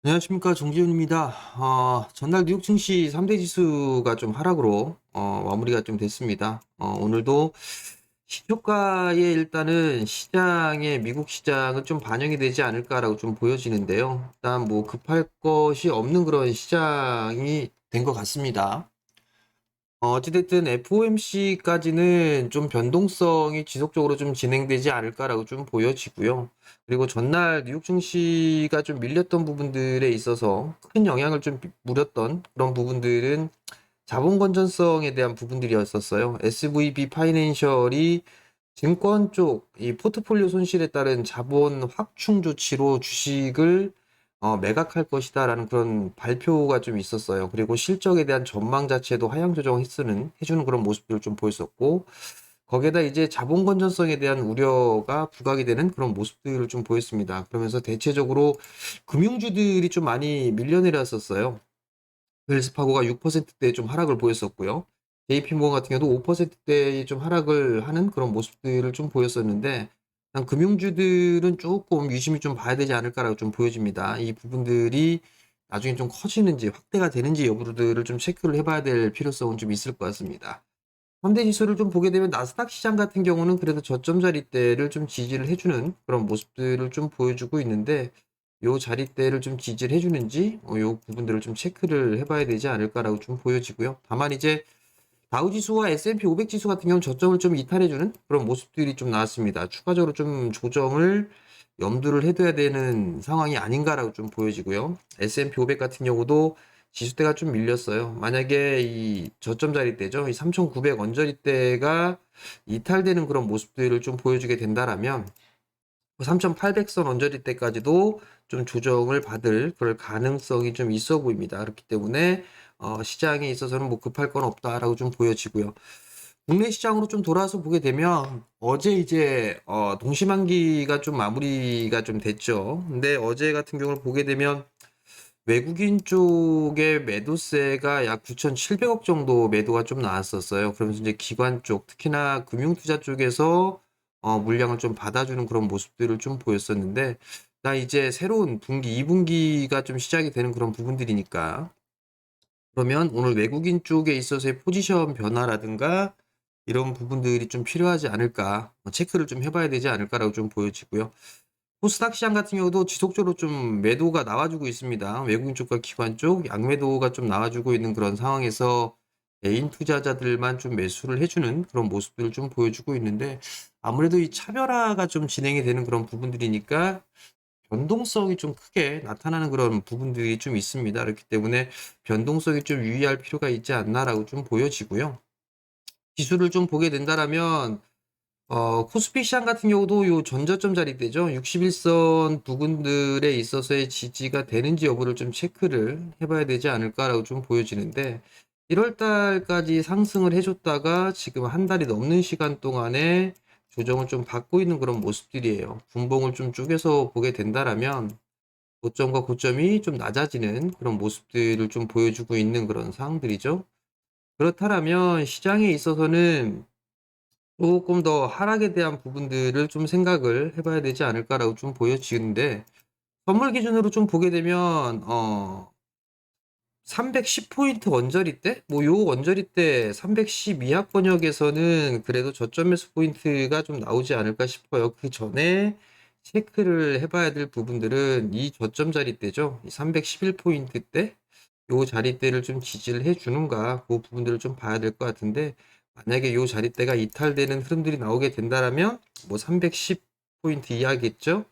안녕하십니까, 정지훈입니다. 전날 뉴욕 증시 3대 지수가 좀 하락으로 마무리가 좀 됐습니다. 오늘도 시초가에 일단은 시장의 미국 시장은 좀 반영이 되지 않을까라고 좀 보여지는데요. 일단 뭐 급할 것이 없는 그런 시장이 된 것 같습니다. 어찌됐든 FOMC까지는 좀 변동성이 지속적으로 좀 진행되지 않을까라고 좀 보여지고요. 그리고 전날 뉴욕 증시가 좀 밀렸던 부분들에 있어서 큰 영향을 좀 물었던 그런 부분들은 자본 건전성에 대한 부분들이었었어요. SVB 파이낸셜이 증권 쪽 이 포트폴리오 손실에 따른 자본 확충 조치로 주식을 매각할 것이다라는 그런 발표가 좀 있었어요. 그리고 실적에 대한 전망 자체도 하향 조정해주는 그런 모습들을 좀 보였었고, 거기에다 이제 자본 건전성에 대한 우려가 부각이 되는 그런 모습들을 좀 보였습니다. 그러면서 대체적으로 금융주들이 좀 많이 밀려내렸었어요. 웰스파고가 6%대 좀 하락을 보였었고요. JP모건 같은 경우도 5%대의 좀 하락을 하는 그런 모습들을 좀 보였었는데, 그냥 금융주들은 조금 유심히 좀 봐야 되지 않을까라고 좀 보여집니다. 이 부분들이 나중에 좀 커지는지 확대가 되는지 여부들을 좀 체크를 해봐야 될 필요성은 좀 있을 것 같습니다. 3대 지수를 좀 보게 되면 나스닥 시장 같은 경우는 그래도 저점 자리대를 좀 지지를 해주는 그런 모습들을 좀 보여주고 있는데, 요 자리대를 좀 지지를 해주는지 요 부분들을 좀 체크를 해봐야 되지 않을까라고 좀 보여지고요. 다만 이제 다우지수와 S&P 500 지수 같은 경우는 저점을 좀 이탈해주는 그런 모습들이 좀 나왔습니다. 추가적으로 좀 조정을 염두를 해둬야 되는 상황이 아닌가라고 좀 보여지고요. S&P 500 같은 경우도 지수대가 좀 밀렸어요. 만약에 이 저점 자리대죠. 이 3,900 언저리대가 이탈되는 그런 모습들을 좀 보여주게 된다라면 3,800선 언저리대까지도 좀 조정을 받을 그럴 가능성이 좀 있어 보입니다. 그렇기 때문에 시장에 있어서는 뭐 급할 건 없다라고 좀 보여지고요. 국내 시장으로 좀 돌아서 보게 되면 어제 이제 동시만기가 좀 마무리가 좀 됐죠. 근데 어제 같은 경우를 보게 되면 외국인 쪽의 매도세가 약 9,700억 정도 매도가 좀 나왔었어요. 그러면서 이제 기관 쪽, 특히나 금융투자 쪽에서 물량을 좀 받아주는 그런 모습들을 좀 보였었는데, 나 이제 새로운 분기, 2분기가 좀 시작이 되는 그런 부분들이니까, 그러면 오늘 외국인 쪽에 있어서의 포지션 변화라든가 이런 부분들이 좀 필요하지 않을까, 체크를 좀 해봐야 되지 않을까라고 좀 보여지고요. 코스닥 시장 같은 경우도 지속적으로 좀 매도가 나와주고 있습니다. 외국인 쪽과 기관 쪽 양매도가 좀 나와주고 있는 그런 상황에서 개인 투자자들만 좀 매수를 해주는 그런 모습들을 좀 보여주고 있는데, 아무래도 이 차별화가 좀 진행이 되는 그런 부분들이니까 변동성이 좀 크게 나타나는 그런 부분들이 좀 있습니다. 그렇기 때문에 변동성이 좀 유의할 필요가 있지 않나라고 좀 보여지고요. 지수를 좀 보게 된다라면 코스피 시장 같은 경우도 요 전저점 자리대죠. 61선 부근들에 있어서의 지지가 되는지 여부를 좀 체크를 해봐야 되지 않을까라고 좀 보여지는데, 1월 달까지 상승을 해줬다가 지금 한 달이 넘는 시간 동안에 조정을 좀 받고 있는 그런 모습들이에요. 분봉을 좀 쪼개서 보게 된다라면 고점과 고점이 좀 낮아지는 그런 모습들을 좀 보여주고 있는 그런 상황들이죠. 그렇다면 시장에 있어서는 조금 더 하락에 대한 부분들을 좀 생각을 해봐야 되지 않을까라고 좀 보여지는데, 선물 기준으로 좀 보게 되면 310포인트 원저리대? 뭐 요 원저리대 310 이하권역에서는 그래도 저점 매수 포인트가 좀 나오지 않을까 싶어요. 그 전에 체크를 해봐야 될 부분들은 이 저점 자리대죠. 이 311포인트대 요 자리대를 좀 지지를 해주는가, 그 부분들을 좀 봐야 될 것 같은데, 만약에 요 자리대가 이탈되는 흐름들이 나오게 된다라면 뭐 310포인트 이하겠죠.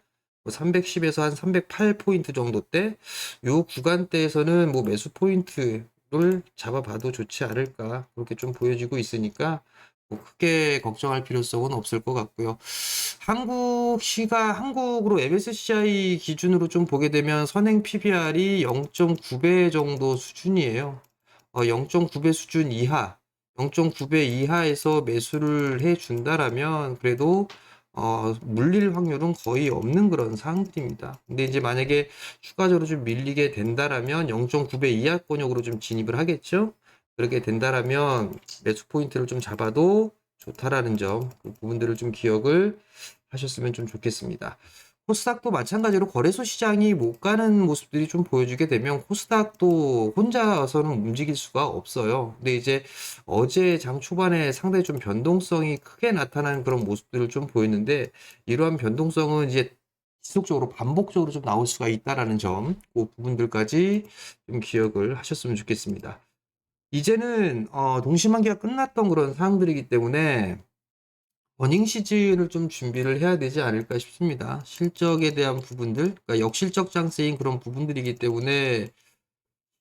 뭐 310에서 한 308포인트 정도 대 요 구간대에서는 뭐 매수 포인트를 잡아봐도 좋지 않을까, 그렇게 좀 보여지고 있으니까 뭐 크게 걱정할 필요성은 없을 것 같고요. 한국으로 MSCI 기준으로 좀 보게 되면 선행 PBR이 0.9배 정도 수준이에요. 0.9배 수준 이하, 0.9배 이하에서 매수를 해준다라면 그래도 물릴 확률은 거의 없는 그런 상황들입니다. 근데 이제 만약에 추가적으로 좀 밀리게 된다라면 0.9배 이하권역으로 좀 진입을 하겠죠. 그렇게 된다라면 매수 포인트를 좀 잡아도 좋다라는 점, 그 부분들을 좀 기억을 하셨으면 좀 좋겠습니다. 코스닥도 마찬가지로 거래소 시장이 못 가는 모습들이 좀 보여지게 되면 코스닥도 혼자서는 움직일 수가 없어요. 근데 이제 어제 장 초반에 상당히 좀 변동성이 크게 나타나는 그런 모습들을 좀 보였는데, 이러한 변동성은 이제 지속적으로 반복적으로 좀 나올 수가 있다라는 점, 그 부분들까지 좀 기억을 하셨으면 좋겠습니다. 이제는 동시만기가 끝났던 그런 상황들이기 때문에 버닝 시즌을 좀 준비를 해야 되지 않을까 싶습니다. 실적에 대한 부분들, 그러니까 역실적 장세인 그런 부분들이기 때문에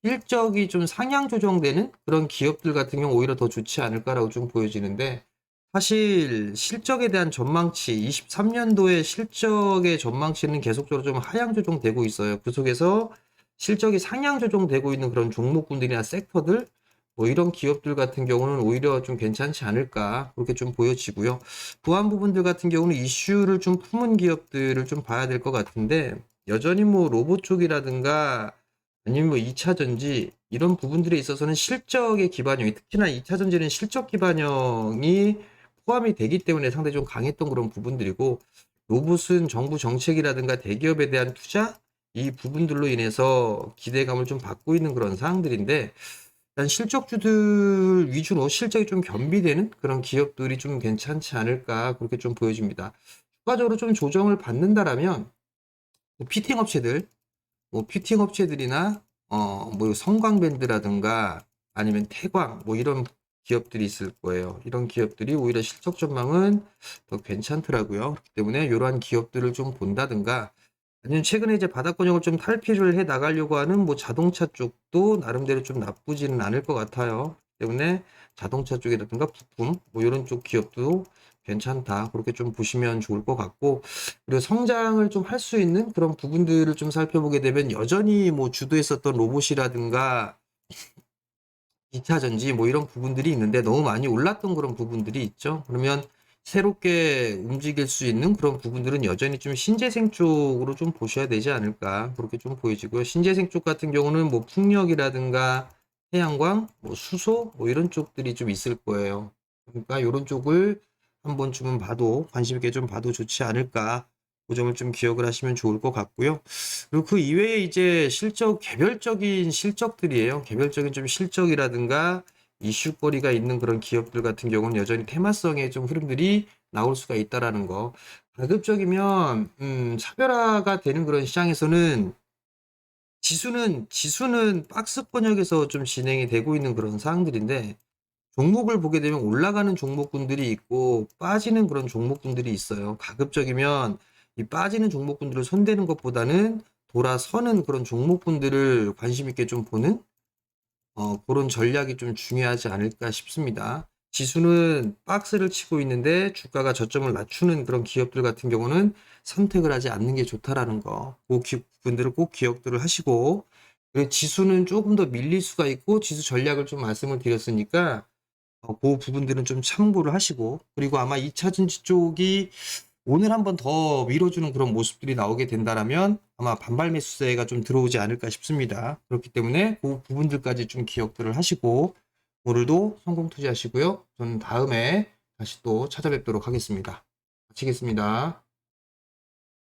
실적이 좀 상향 조정되는 그런 기업들 같은 경우 오히려 더 좋지 않을까라고 좀 보여지는데, 사실 실적에 대한 전망치, 23년도의 실적의 전망치는 계속적으로 좀 하향 조정되고 있어요. 그 속에서 실적이 상향 조정되고 있는 그런 종목군들이나 섹터들, 뭐 이런 기업들 같은 경우는 오히려 좀 괜찮지 않을까, 그렇게 좀 보여지고요. 보안 부분들 같은 경우는 이슈를 좀 품은 기업들을 좀 봐야 될 것 같은데, 여전히 뭐 로봇 쪽이라든가 아니면 뭐 2차 전지 이런 부분들에 있어서는 실적의 기반형이, 특히나 2차 전지는 실적 기반형이 포함이 되기 때문에 상당히 좀 강했던 그런 부분들이고, 로봇은 정부 정책이라든가 대기업에 대한 투자, 이 부분들로 인해서 기대감을 좀 받고 있는 그런 사항들인데, 일단 실적주들 위주로 실적이 좀 겸비되는 그런 기업들이 좀 괜찮지 않을까, 그렇게 좀 보여집니다. 추가적으로 좀 조정을 받는다라면 피팅 업체들, 뭐 피팅 업체들이나 뭐 성광밴드라든가 아니면 태광 뭐 이런 기업들이 있을 거예요. 이런 기업들이 오히려 실적 전망은 더 괜찮더라고요. 그렇기 때문에 이러한 기업들을 좀 본다든가, 아니면 최근에 이제 바닥권역을 좀 탈피를 해 나가려고 하는 뭐 자동차 쪽도 나름대로 좀 나쁘지는 않을 것 같아요. 그렇기 때문에 자동차 쪽이라든가 부품 뭐 이런 쪽 기업도 괜찮다, 그렇게 좀 보시면 좋을 것 같고, 그리고 성장을 좀 할 수 있는 그런 부분들을 좀 살펴보게 되면 여전히 뭐 주도했었던 로봇이라든가 2차 전지 뭐 이런 부분들이 있는데 너무 많이 올랐던 그런 부분들이 있죠. 그러면 새롭게 움직일 수 있는 그런 부분들은 여전히 좀 신재생 쪽으로 좀 보셔야 되지 않을까, 그렇게 좀 보여지고요. 신재생 쪽 같은 경우는 뭐 풍력이라든가 태양광, 뭐 수소 뭐 이런 쪽들이 좀 있을 거예요. 그러니까 이런 쪽을 한 번쯤은 봐도, 관심 있게 좀 봐도 좋지 않을까, 그 점을 좀 기억을 하시면 좋을 것 같고요. 그리고 그 이외에 이제 실적, 개별적인 실적들이에요. 개별적인 좀 실적이라든가 이슈거리가 있는 그런 기업들 같은 경우는 여전히 테마성의 좀 흐름들이 나올 수가 있다라는 거. 가급적이면 차별화가 되는 그런 시장에서는 지수는 박스권역에서 좀 진행이 되고 있는 그런 사항들인데, 종목을 보게 되면 올라가는 종목군들이 있고 빠지는 그런 종목군들이 있어요. 가급적이면 이 빠지는 종목군들을 손대는 것보다는 돌아서는 그런 종목군들을 관심 있게 좀 보는 그런 전략이 좀 중요하지 않을까 싶습니다. 지수는 박스를 치고 있는데 주가가 저점을 낮추는 그런 기업들 같은 경우는 선택을 하지 않는 게 좋다라는 거. 그 부분들을 꼭 기억들을 하시고, 그리고 지수는 조금 더 밀릴 수가 있고 지수 전략을 좀 말씀을 드렸으니까 그 부분들은 좀 참고를 하시고, 그리고 아마 2차 전지 쪽이 오늘 한번 더 밀어주는 그런 모습들이 나오게 된다라면 아마 반발 매수세가 좀 들어오지 않을까 싶습니다. 그렇기 때문에 그 부분들까지 좀 기억들을 하시고 오늘도 성공 투자하시고요. 저는 다음에 다시 또 찾아뵙도록 하겠습니다. 마치겠습니다.